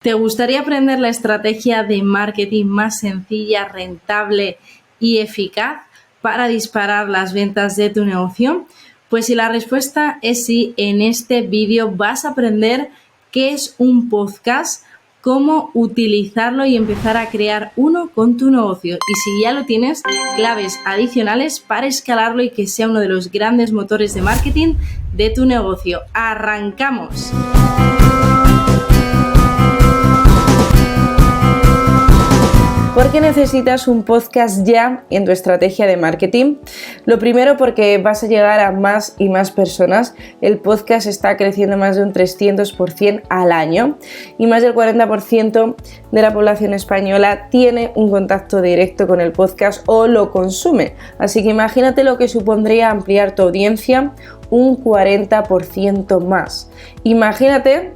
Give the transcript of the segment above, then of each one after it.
¿Te gustaría aprender la estrategia de marketing más sencilla, rentable y eficaz para disparar las ventas de tu negocio? Pues si la respuesta es sí, en este vídeo vas a aprender qué es un podcast, cómo utilizarlo y empezar a crear uno con tu negocio. Y si ya lo tienes, claves adicionales para escalarlo y que sea uno de los grandes motores de marketing de tu negocio. ¡Arrancamos! ¿Por qué necesitas un podcast ya en tu estrategia de marketing? Lo primero, porque vas a llegar a más y más personas. El podcast está creciendo más de un 300% al año y más del 40% de la población española tiene un contacto directo con el podcast o lo consume. Así que imagínate lo que supondría ampliar tu audiencia un 40% más. Imagínate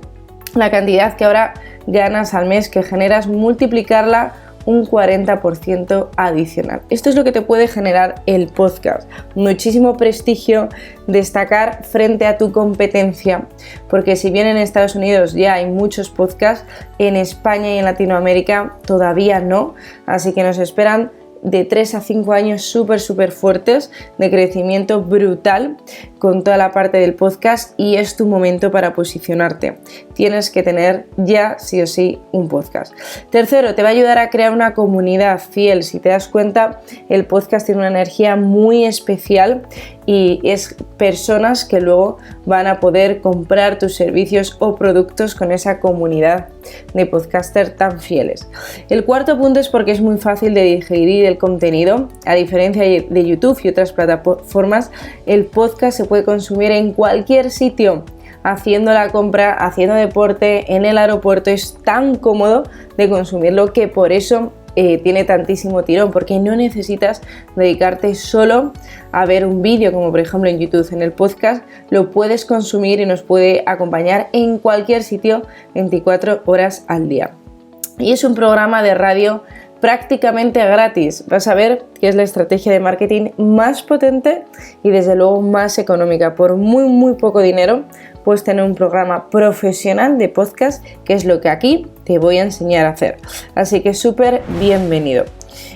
la cantidad que ahora ganas al mes, que generas, multiplicarla un 40% adicional. Esto es lo que te puede generar el podcast. Muchísimo prestigio, destacar frente a tu competencia, porque si bien en Estados Unidos ya hay muchos podcasts, en España y en Latinoamérica todavía no, así que nos esperan de 3 a 5 años súper fuertes de crecimiento brutal con toda la parte del podcast, y es tu momento para posicionarte. Tienes que tener ya sí o sí un podcast. Tercero, te va a ayudar a crear una comunidad fiel. Si te das cuenta, el podcast tiene una energía muy especial y es personas que luego van a poder comprar tus servicios o productos con esa comunidad de podcasters tan fieles. El cuarto punto es porque es muy fácil de digerir el contenido. A diferencia de YouTube y otras plataformas, el podcast se puede consumir en cualquier sitio, haciendo la compra, haciendo deporte, en el aeropuerto. Es tan cómodo de consumirlo que por eso tiene tantísimo tirón, porque no necesitas dedicarte solo a ver un vídeo como por ejemplo en YouTube. En el podcast lo puedes consumir y nos puede acompañar en cualquier sitio 24 horas al día. Y es un programa de radio prácticamente gratis. Vas a ver que es la estrategia de marketing más potente y desde luego más económica. Por muy poco dinero puedes tener un programa profesional de podcast, que es lo que aquí te voy a enseñar a hacer. Así que súper bienvenido.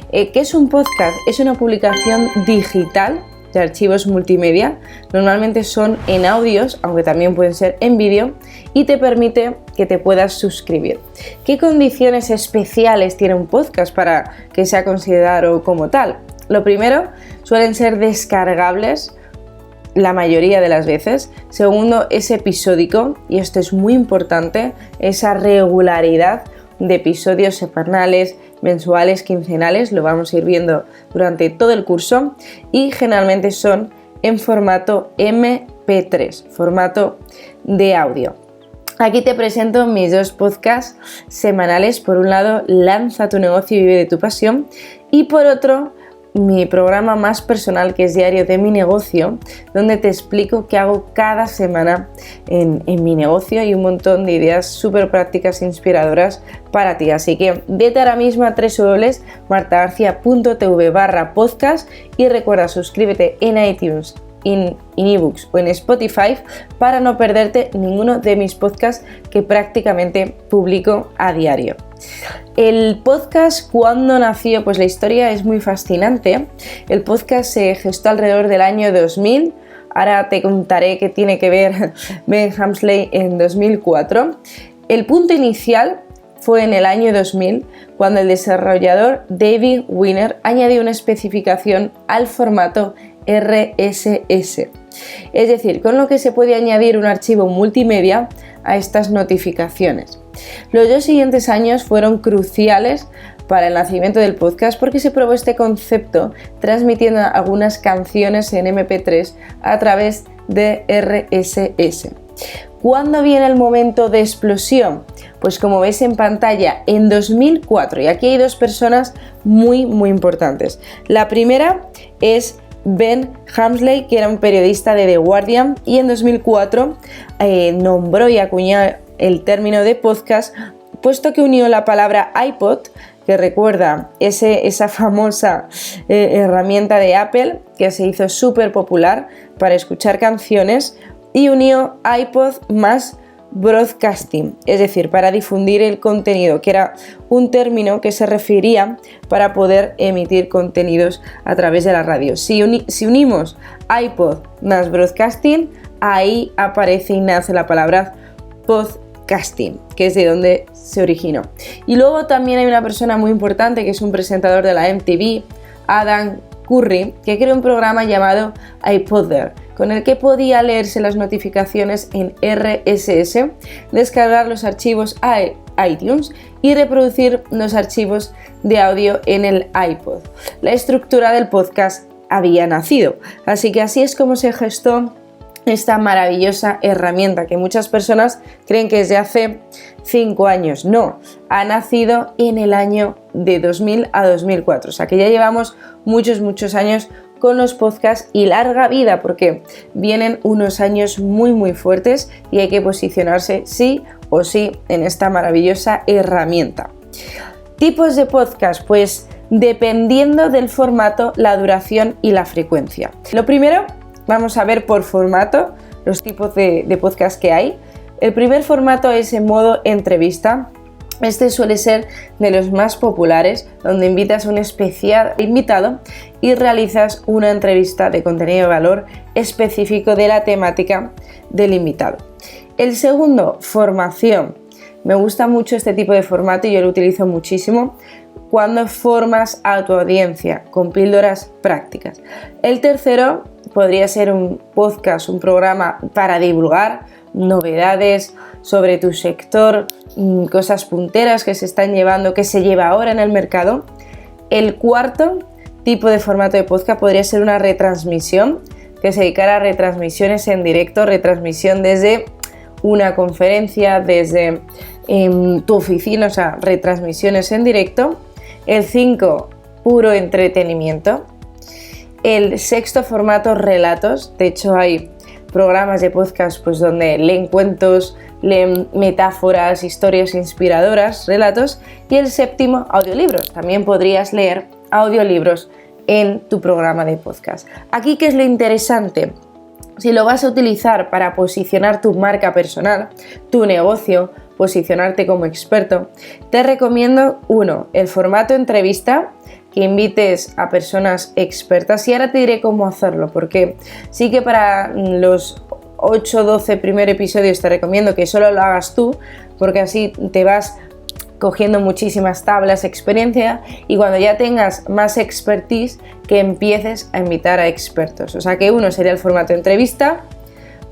¿Qué es un podcast? Es una publicación digital de archivos multimedia. Normalmente son en audios, aunque también pueden ser en vídeo, y te permite que te puedas suscribir. ¿Qué condiciones especiales tiene un podcast para que sea considerado como tal? Lo primero, suelen ser descargables la mayoría de las veces. Segundo, es episódico, y esto es muy importante, esa regularidad de episodios semanales, mensuales, quincenales, lo vamos a ir viendo durante todo el curso, y generalmente son en formato MP3, formato de audio. Aquí te presento mis dos podcasts semanales. Por un lado, Lanza tu negocio y vive de tu pasión, y por otro, mi programa más personal, que es Diario de mi negocio, donde te explico qué hago cada semana en mi negocio y un montón de ideas súper prácticas e inspiradoras para ti. Así que vete ahora mismo a www.martagarcia.tv/podcast y recuerda, suscríbete en iTunes, en ebooks o en Spotify para no perderte ninguno de mis podcasts que prácticamente publico a diario. El podcast, ¿cuándo nació? Pues la historia es muy fascinante. El podcast se gestó alrededor del año 2000. Ahora te contaré qué tiene que ver Ben Hamsley en 2004. El punto inicial fue en el año 2000, cuando el desarrollador David Wiener añadió una especificación al formato RSS. Es decir, con lo que se puede añadir un archivo multimedia a estas notificaciones. Los 2 siguientes años fueron cruciales para el nacimiento del podcast, porque se probó este concepto transmitiendo algunas canciones en MP3 a través de RSS. ¿Cuándo viene el momento de explosión? Pues como ves en pantalla, en 2004, y aquí hay dos personas muy importantes. La primera es Ben Hamsley, que era un periodista de The Guardian, y en 2004 nombró y acuñó el término de podcast, puesto que unió la palabra iPod, que recuerda esa famosa herramienta de Apple que se hizo súper popular para escuchar canciones, y unió iPod más broadcasting, es decir, para difundir el contenido, que era un término que se refería para poder emitir contenidos a través de la radio. Si unimos iPod más broadcasting, ahí aparece y nace la palabra podcasting, que es de donde se originó. Y luego también hay una persona muy importante que es un presentador de la MTV, Adam Curry, que creó un programa llamado iPodder, con el que podía leerse las notificaciones en RSS, descargar los archivos a iTunes y reproducir los archivos de audio en el iPod. La estructura del podcast había nacido, así que así es como se gestó esta maravillosa herramienta que muchas personas creen que es de hace 5 años. No, ha nacido en el año de 2000 a 2004, o sea que ya llevamos muchos años con los podcasts y larga vida, porque vienen unos años muy fuertes y hay que posicionarse sí o sí en esta maravillosa herramienta. Tipos de podcast, pues dependiendo del formato, la duración y la frecuencia. Lo primero, vamos a ver por formato los tipos de podcast que hay. El primer formato es en modo entrevista. Este suele ser de los más populares, donde invitas a un especial invitado y realizas una entrevista de contenido de valor específico de la temática del invitado. El segundo, formación. Me gusta mucho este tipo de formato y yo lo utilizo muchísimo cuando formas a tu audiencia con píldoras prácticas. El tercero podría ser un podcast, un programa para divulgar novedades sobre tu sector, cosas punteras que se están llevando, que se lleva ahora en el mercado. El cuarto tipo de formato de podcast podría ser una retransmisión, que se dedicara a retransmisiones en directo, retransmisión desde una conferencia, desde tu oficina, o sea, retransmisiones en directo. El 5, puro entretenimiento. El sexto formato, relatos. De hecho, hay programas de podcast pues, donde leen cuentos, leen metáforas, historias inspiradoras, relatos. Y el séptimo, audiolibros. También podrías leer audiolibros en tu programa de podcast. Aquí, ¿qué es lo interesante? Si lo vas a utilizar para posicionar tu marca personal, tu negocio, posicionarte como experto, te recomiendo 1, el formato entrevista, que invites a personas expertas, y ahora te diré cómo hacerlo, porque sí que para los 8 o 12 primeros episodios te recomiendo que solo lo hagas tú, porque así te vas cogiendo muchísimas tablas, experiencia, y cuando ya tengas más expertise, que empieces a invitar a expertos. O sea que 1 sería el formato entrevista,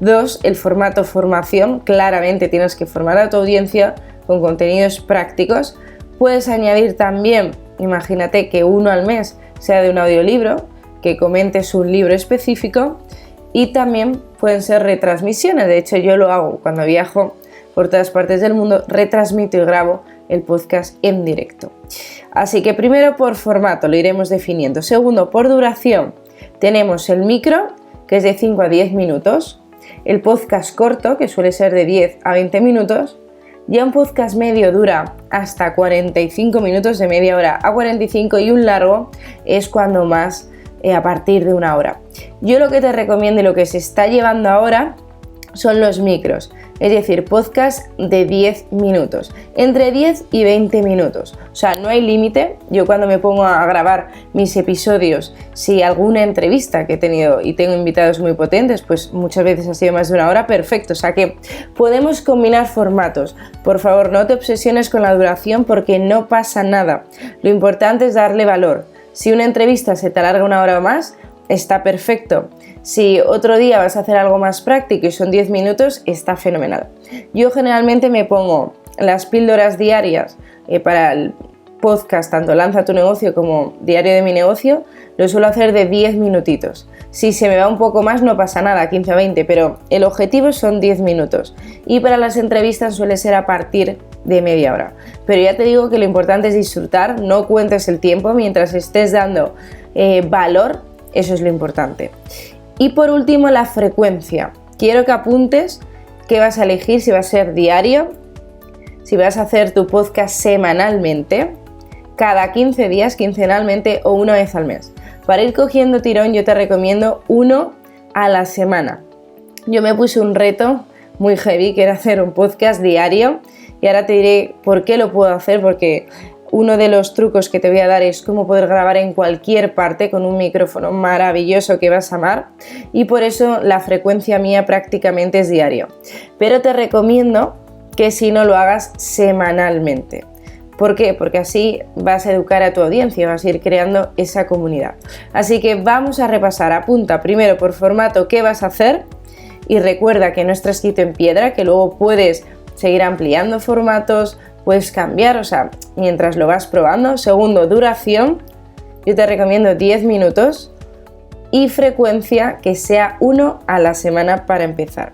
2, el formato formación. Claramente tienes que formar a tu audiencia con contenidos prácticos. Puedes añadir también, imagínate que 1 al mes sea de un audiolibro, que comentes un libro específico, y también pueden ser retransmisiones. De hecho, yo lo hago cuando viajo por todas partes del mundo, retransmito y grabo el podcast en directo. Así que primero por formato lo iremos definiendo. Segundo, por duración, tenemos el micro, que es de 5 a 10 minutos, el podcast corto, que suele ser de 10 a 20 minutos, ya un podcast medio dura hasta 45 minutos, de media hora a 45, y un largo es cuando más, a partir de 1 hora. Yo lo que te recomiendo y lo que se está llevando ahora son los micros, es decir, podcast de 10 minutos, entre 10 y 20 minutos, o sea, no hay límite. Yo cuando me pongo a grabar mis episodios, si alguna entrevista que he tenido y tengo invitados muy potentes, pues muchas veces ha sido más de 1 hora, perfecto, o sea que podemos combinar formatos. Por favor, no te obsesiones con la duración, porque no pasa nada, lo importante es darle valor. Si una entrevista se te alarga 1 hora o más, está perfecto. Si otro día vas a hacer algo más práctico y son 10 minutos, está fenomenal. Yo generalmente me pongo las píldoras diarias para el podcast, tanto Lanza tu negocio como Diario de mi negocio, lo suelo hacer de 10 minutitos. Si se me va un poco más no pasa nada, 15 o 20, pero el objetivo son 10 minutos. Y para las entrevistas suele ser a partir de media hora. Pero ya te digo que lo importante es disfrutar, no cuentes el tiempo mientras estés dando valor, eso es lo importante. Y por último, la frecuencia. Quiero que apuntes qué vas a elegir, si va a ser diario, si vas a hacer tu podcast semanalmente, cada 15 días, quincenalmente, o 1 vez al mes. Para ir cogiendo tirón, yo te recomiendo 1 a la semana. Yo me puse un reto muy heavy, que era hacer un podcast diario, y ahora te diré por qué lo puedo hacer, porque uno de los trucos que te voy a dar es cómo poder grabar en cualquier parte con un micrófono maravilloso que vas a amar, y por eso la frecuencia mía prácticamente es diario. Pero te recomiendo que si no lo hagas semanalmente. ¿Por qué? Porque así vas a educar a tu audiencia, vas a ir creando esa comunidad. Así que vamos a repasar, apunta primero por formato qué vas a hacer y recuerda que no está escrito en piedra, que luego puedes seguir ampliando formatos, puedes cambiar, o sea, mientras lo vas probando. Segundo, duración, yo te recomiendo 10 minutos y frecuencia que sea 1 a la semana para empezar.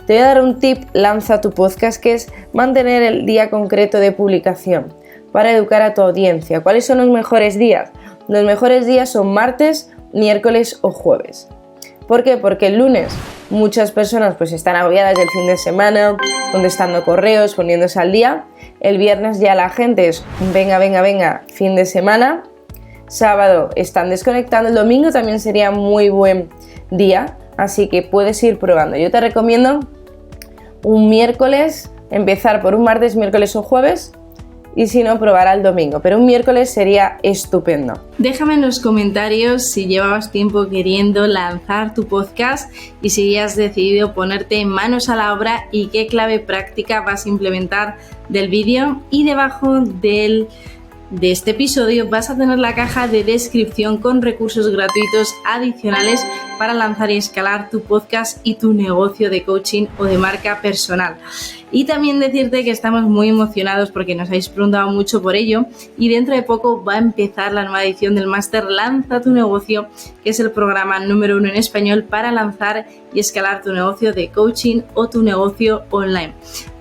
Te voy a dar un tip, lanza tu podcast, que es mantener el día concreto de publicación para educar a tu audiencia. ¿Cuáles son los mejores días? Los mejores días son martes, miércoles o jueves. ¿Por qué? Porque el lunes muchas personas pues están agobiadas del fin de semana, contestando correos, poniéndose al día. El viernes ya la gente es venga, fin de semana. Sábado están desconectando, el domingo también sería muy buen día, así que puedes ir probando. Yo te recomiendo un miércoles, empezar por un martes, miércoles o jueves, y si no, probar al domingo, pero un miércoles sería estupendo. Déjame en los comentarios si llevabas tiempo queriendo lanzar tu podcast y si ya has decidido ponerte manos a la obra y qué clave práctica vas a implementar del vídeo. Y debajo de este episodio vas a tener la caja de descripción con recursos gratuitos adicionales para lanzar y escalar tu podcast y tu negocio de coaching o de marca personal. Y también decirte que estamos muy emocionados porque nos habéis preguntado mucho por ello y dentro de poco va a empezar la nueva edición del máster Lanza tu negocio, que es el programa número 1 en español para lanzar y escalar tu negocio de coaching o tu negocio online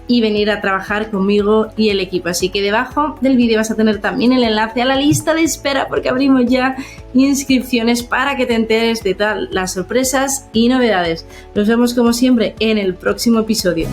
y venir a trabajar conmigo y el equipo. Así que debajo del vídeo vas a tener también el enlace a la lista de espera porque abrimos ya inscripciones para que te enteres de todas las sorpresas y novedades. Nos vemos como siempre en el próximo episodio.